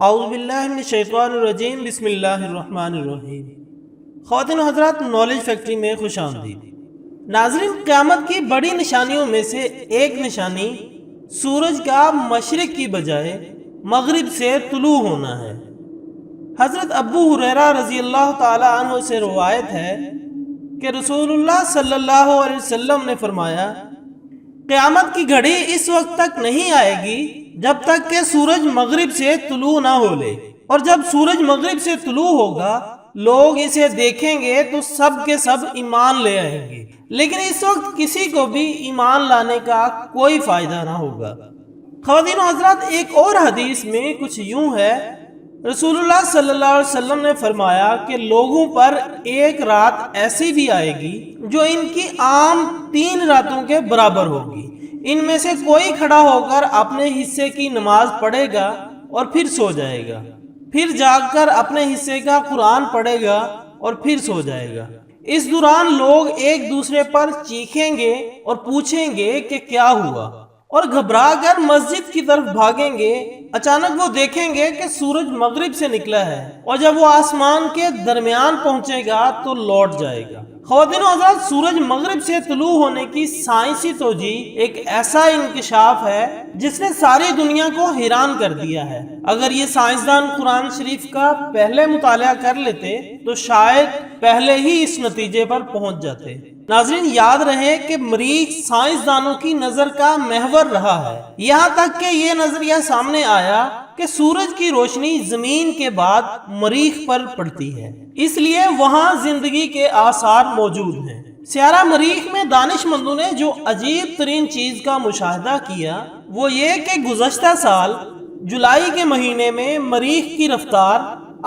اعوذ باللہ من الشیطان الرجیم، بسم اللہ الرحمن الرحیم۔ خواتین و حضرات، نالج فیکٹری میں خوش آمدید۔ ناظرین، قیامت کی بڑی نشانیوں میں سے ایک نشانی سورج کا مشرق کی بجائے مغرب سے طلوع ہونا ہے۔ حضرت ابو ہریرہ رضی اللہ تعالی عنہ سے روایت ہے کہ رسول اللہ صلی اللہ علیہ وسلم نے فرمایا، قیامت کی گھڑی اس وقت تک نہیں آئے گی جب تک کہ سورج مغرب سے طلوع نہ ہو لے، اور جب سورج مغرب سے طلوع ہوگا لوگ اسے دیکھیں گے تو سب کے سب ایمان لے آئیں گے، لیکن اس وقت کسی کو بھی ایمان لانے کا کوئی فائدہ نہ ہوگا۔ خواتین و حضرات، ایک اور حدیث میں کچھ یوں ہے، رسول اللہ صلی اللہ علیہ وسلم نے فرمایا کہ لوگوں پر ایک رات ایسی بھی آئے گی جو ان کی عام 3 راتوں کے برابر ہوگی۔ ان میں سے کوئی کھڑا ہو کر اپنے حصے کی نماز پڑھے گا اور پھر سو جائے گا، پھر جاگ کر اپنے حصے کا قرآن پڑھے گا اور پھر سو جائے گا۔ اس دوران لوگ ایک دوسرے پر چیخیں گے اور پوچھیں گے کہ کیا ہوا، اور گھبرا کر مسجد کی طرف بھاگیں گے۔ اچانک وہ دیکھیں گے کہ سورج مغرب سے نکلا ہے، اور جب وہ آسمان کے درمیان پہنچے گا تو لوٹ جائے گا۔ خواتین و حضرات، سورج مغرب سے طلوع ہونے کی سائنسی توجیہ ایک ایسا انکشاف ہے جس نے ساری دنیا کو حیران کر دیا ہے۔ اگر یہ سائنسدان قرآن شریف کا پہلے مطالعہ کر لیتے تو شاید پہلے ہی اس نتیجے پر پہنچ جاتے۔ ناظرین، یاد رہے کہ مریخ سائنسدانوں کی نظر کا محور رہا ہے، یہاں تک کہ یہ نظریہ سامنے آیا کہ سورج کی روشنی زمین کے بعد مریخ پر پڑتی ہے، اس لیے وہاں زندگی کے آثار موجود ہیں۔ سیارہ مریخ میں دانش مندوں نے جو عجیب ترین چیز کا مشاہدہ کیا وہ یہ کہ گزشتہ سال جولائی کے مہینے میں مریخ کی رفتار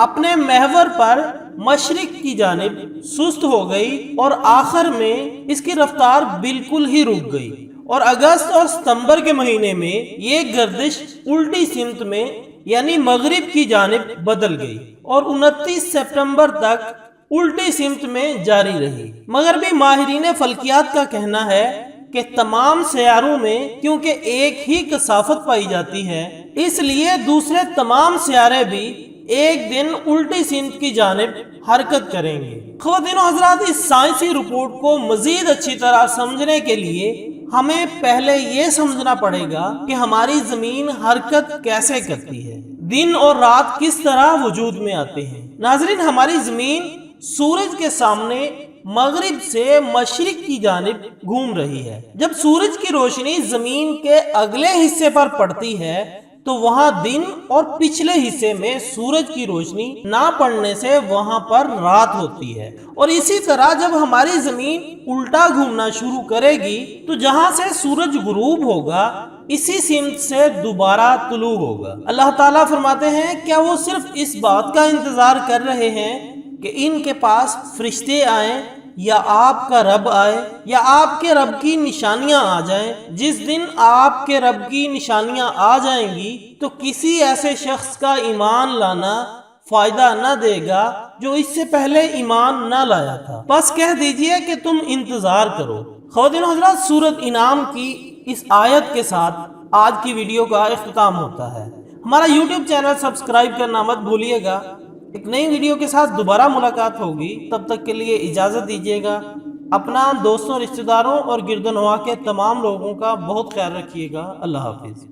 اپنے محور پر مشرق کی جانب سست ہو گئی، اور آخر میں اس کی رفتار بالکل ہی رک گئی، اور اگست اور ستمبر کے مہینے میں یہ گردش الٹی سمت میں یعنی مغرب کی جانب بدل گئی، اور 29 سپتمبر تک الٹی سمت میں جاری رہی۔ مغربی ماہرین فلکیات کا کہنا ہے کہ تمام سیاروں میں کیونکہ ایک ہی کثافت پائی جاتی ہے، اس لیے دوسرے تمام سیارے بھی ایک دن الٹی سمت کی جانب حرکت کریں گے۔ خواتین و حضرات، اس سائنسی رپورٹ کو مزید اچھی طرح سمجھنے کے لیے ہمیں پہلے یہ سمجھنا پڑے گا کہ ہماری زمین حرکت کیسے کرتی ہے، دن اور رات کس طرح وجود میں آتے ہیں۔ ناظرین، ہماری زمین سورج کے سامنے مغرب سے مشرق کی جانب گھوم رہی ہے۔ جب سورج کی روشنی زمین کے اگلے حصے پر پڑتی ہے تو وہاں دن، اور پچھلے حصے میں سورج کی روشنی نہ پڑنے سے وہاں پر رات ہوتی ہے۔ اور اسی طرح جب ہماری زمین الٹا گھومنا شروع کرے گی تو جہاں سے سورج غروب ہوگا اسی سمت سے دوبارہ طلوع ہوگا۔ اللہ تعالیٰ فرماتے ہیں، کیا وہ صرف اس بات کا انتظار کر رہے ہیں کہ ان کے پاس فرشتے آئیں یا آپ کا رب آئے یا آپ کے رب کی نشانیاں آ جائیں؟ جس دن آپ کے رب کی نشانیاں آ جائیں گی تو کسی ایسے شخص کا ایمان لانا فائدہ نہ دے گا جو اس سے پہلے ایمان نہ لایا تھا، بس کہہ دیجئے کہ تم انتظار کرو۔ خواتین و حضرات، سورۃ انعام کی اس آیت کے ساتھ آج کی ویڈیو کا اختتام ہوتا ہے۔ ہمارا یوٹیوب چینل سبسکرائب کرنا مت بھولیے گا۔ ایک نئی ویڈیو کے ساتھ دوبارہ ملاقات ہوگی، تب تک کے لیے اجازت دیجیے گا۔ اپنا، دوستوں، رشتہ داروں اور گرد و نواح کے تمام لوگوں کا بہت خیال رکھیے گا۔ اللہ حافظ۔